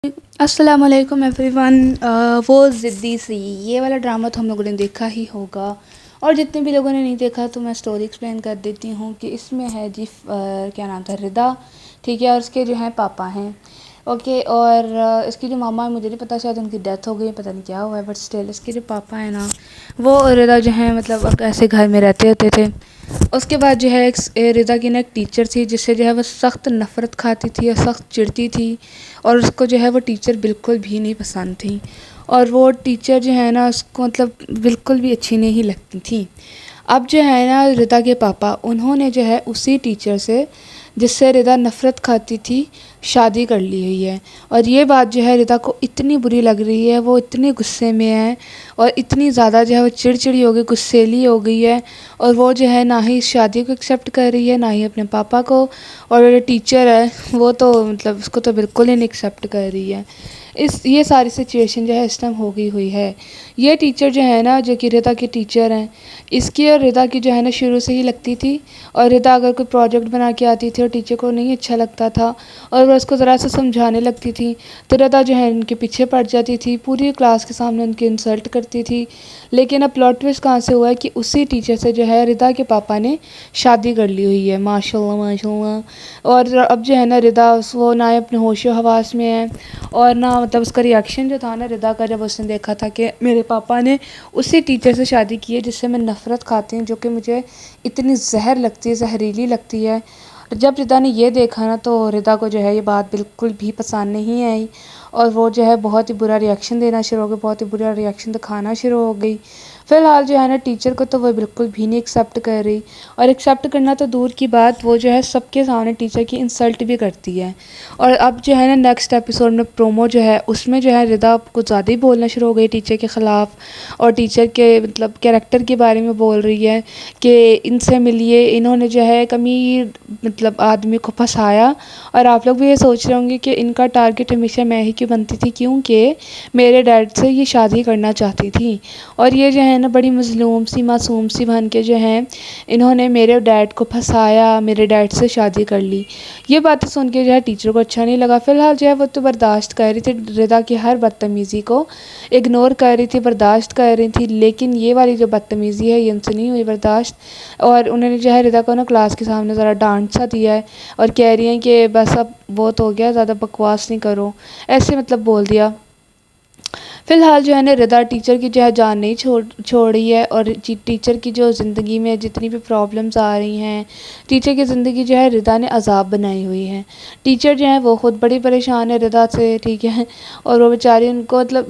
अस्सलाम वालेकुम एवरीवन। वो ज़िद्दी सी ये वाला ड्रामा तो हम लोगों ने देखा ही होगा, और जितने भी लोगों ने नहीं देखा तो मैं स्टोरी एक्सप्लेन कर देती हूँ कि इसमें है जी क्या नाम था, रिदा, ठीक है। और उसके जो हैं पापा हैं, ओके। और इसकी जो मामा है मुझे नहीं पता, शायद उनकी डेथ हो गई, पता नहीं क्या हुआ है, बट स्टिल इसके जो पापा हैं ना, वो और रिदा जो हैं मतलब ऐसे घर में रहते होते थे। उसके बाद जो है एक रिदा की ना एक टीचर थी जिससे जो है वो सख्त नफ़रत खाती थी और सख्त चिढ़ती थी, और उसको जो है वो टीचर बिल्कुल भी नहीं पसंद थी। और वो टीचर जो है ना उसको मतलब बिल्कुल भी अच्छी नहीं लगती थी। अब जो है ना रिदा के पापा, उन्होंने जो है उसी टीचर से जिससे रिदा नफ़रत खाती थी शादी कर ली हुई है। और ये बात जो है रिदा को इतनी बुरी लग रही है, वो इतने गुस्से में है और इतनी ज़्यादा जो है वो चिड़चिड़ी हो गई, गुस्सैली हो गई है। और वो जो है ना ही इस शादी को एक्सेप्ट कर रही है, ना ही अपने पापा को। और जो टीचर है वो तो मतलब उसको तो बिल्कुल ही नहीं एक्सेप्ट कर रही है। ये सारी सिचुएशन जो है इस टाइम हो गई हुई है। ये टीचर जो है ना, जो कि रिदा की टीचर हैं, इसकी और रिदा की जो है ना शुरू से ही लगती थी। और रिदा अगर कोई प्रोजेक्ट बना के आती थी और टीचर को नहीं अच्छा लगता था और वह उसको ज़रा सा समझाने लगती थी, तो रिदा जो है उनके पीछे पड़ जाती थी, पूरी क्लास के सामने उनकी इंसल्ट करती थी। लेकिन अब प्लॉट ट्विस्ट कहाँ से हुआ है कि उसी टीचर से जो है रिदा के पापा ने शादी कर ली हुई है, माशाल्लाह माशाल्लाह। और अब जो है ना रिदा वो ना अपने होशो हवास में है, और ना मतलब उसका रिएक्शन जो था ना रिदा का, जब उसने देखा था कि मेरे पापा ने उसी टीचर से शादी की है जिससे मैं नफ़रत खाती हूँ, जो कि मुझे इतनी जहर लगती है, जहरीली लगती है। जब रिदा ने ये देखा ना, तो रिदा को जो है ये बात बिल्कुल भी पसंद नहीं आई, और वो जो है बहुत ही बुरा रिएक्शन देना शुरू हो गई, बहुत ही बुरा रिएक्शन दिखाना शुरू हो गई। फ़िलहाल जो है ना टीचर को तो वो बिल्कुल भी नहीं एक्सेप्ट कर रही, और एक्सेप्ट करना तो दूर की बात, वो जो है सबके सामने टीचर की इंसल्ट भी करती है। और अब जो है ना नेक्स्ट एपिसोड में प्रोमो जो है उसमें जो है रिदा कुछ ज़्यादा ही बोलना शुरू हो गई टीचर के ख़िलाफ़, और टीचर के मतलब कैरेक्टर के बारे में बोल रही है कि इनसे मिलिए, इन्होंने जो है अमीर मतलब आदमी को फंसाया। और आप लोग भी ये सोच रहे होंगे कि इनका टारगेट हमेशा मैं ही क्यों बनती थी, क्योंकि मेरे डैड से ये शादी करना चाहती थी। और ये जो है ना बड़ी मज़लूम सी मासूम सी बन के जो है इन्होंने मेरे डैड को फंसाया, मेरे डैड से शादी कर ली। ये बातें सुन के जो है टीचर को अच्छा नहीं लगा। फ़िलहाल जो है वो तो बर्दाश्त कर रही थी, रिदा की हर बदतमीज़ी को इग्नोर कर रही थी, बर्दाश्त कर रही थी। लेकिन ये वाली जो बदतमीज़ी है ये उनसे नहीं हुई बर्दाश्त, और उन्होंने जो है रिदा को ना क्लास के सामने ज़रा डांट सा दिया है, और कह रही हैं कि बस अब बहुत हो गया, ज़्यादा बकवास नहीं करो, ऐसे मतलब बोल दिया। फ़िलहाल जो है ना रिदा टीचर की जो है जान नहीं छोड़ रही है, और टीचर की जो ज़िंदगी में जितनी भी प्रॉब्लम्स आ रही हैं, टीचर की ज़िंदगी जो है रिदा ने अज़ाब बनाई हुई है। टीचर जो है वो ख़ुद बड़ी परेशान है रिदा से, ठीक है। और वो बेचारी उनको मतलब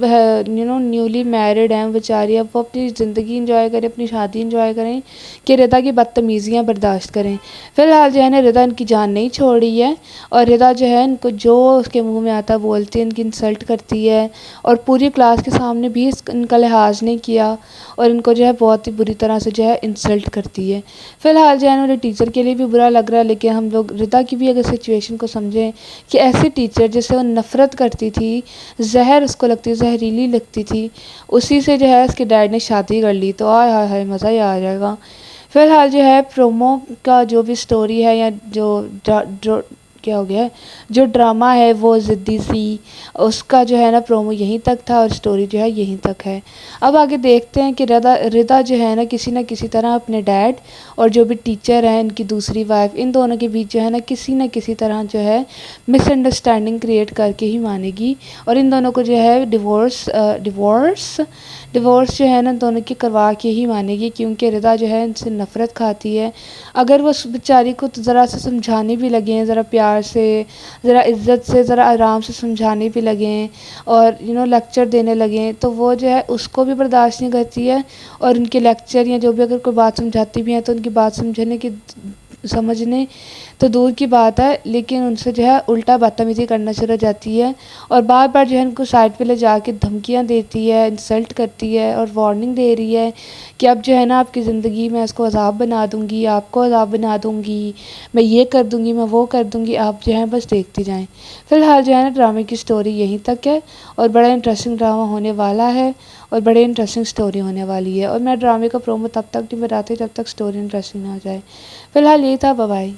न्यूली मैरिड हैं बेचारी, अब वो अपनी ज़िंदगी इंजॉय करें, अपनी शादी इंजॉय करें कि रिदा की बदतमीज़ियाँ बर्दाश्त करें। फ़िलहाल जो है ना रिदा इनकी जान नहीं छोड़ रही है, और रिदा जो है इनको जो उसके मुँह में आता बोलती है, इनकी इंसल्ट करती है, और पूरी क्लास के सामने भी इनका लिहाज नहीं किया, और इनको जो है बहुत ही बुरी तरह से जो है इंसल्ट करती है। फ़िलहाल जो है ना मुझे टीचर के लिए भी बुरा लग रहा है, लेकिन हम लोग रिदा की भी अगर सिचुएशन को समझें कि ऐसे टीचर जिससे वो नफ़रत करती थी, जहर उसको लगती, जहरीली लगती थी, उसी से जो है उसके डैड ने शादी कर ली, तो आय हाय हाय मज़ा ही आ जाएगा। फ़िलहाल जो है प्रोमो का जो भी स्टोरी है, या जो क्या हो गया है, जो ड्रामा है वो ज़िद्दी सी, उसका जो है ना प्रोमो यहीं तक था, और स्टोरी जो है यहीं तक है। अब आगे देखते हैं कि रिदा जो है ना किसी तरह अपने डैड और जो भी टीचर हैं इनकी दूसरी वाइफ, इन दोनों के बीच जो है ना किसी तरह जो है मिसअंडरस्टैंडिंग क्रिएट करके ही मानेगी, और इन दोनों को जो है डिवोर्स जो है ना दोनों की करवा के ही मानेगी, क्योंकि रिदा जो है इनसे नफ़रत खाती है। अगर वो उस बेचारी को ज़रा सा समझाने भी लगें, ज़रा प्यार से, ज़रा इज़्ज़त से, ज़रा आराम से समझाने भी लगें, और लेक्चर देने लगें, तो वो जो है उसको भी बर्दाश्त नहीं करती है। और उनके लेक्चर या जो भी अगर कोई बात समझाती भी हैं तो उनकी बात समझने तो दूर की बात है, लेकिन उनसे जो है उल्टा बदतमीज़ी करना शुरू हो जाती है, और बार बार जो है उनको साइड पे ले जाके धमकियाँ देती है, इंसल्ट करती है, और वार्निंग दे रही है कि अब जो है ना आपकी ज़िंदगी में इसको अज़ाब बना दूँगी, आपको अज़ाब बना दूँगी, मैं ये कर दूँगी, मैं वो कर दूँगी, आप जो है बस देखती जाएँ। फ़िलहाल जो है ना ड्रामे की स्टोरी यहीं तक है, और बड़ा इंटरेस्टिंग ड्रामा होने वाला है, और बड़े इंटरेस्टिंग स्टोरी होने वाली है। और मैं ड्रामे का प्रोमो तब तक नहीं बताती जब तक स्टोरी इंटरेस्टिंग ना हो जाए। फ़िलहाल यही था, बाय बाय।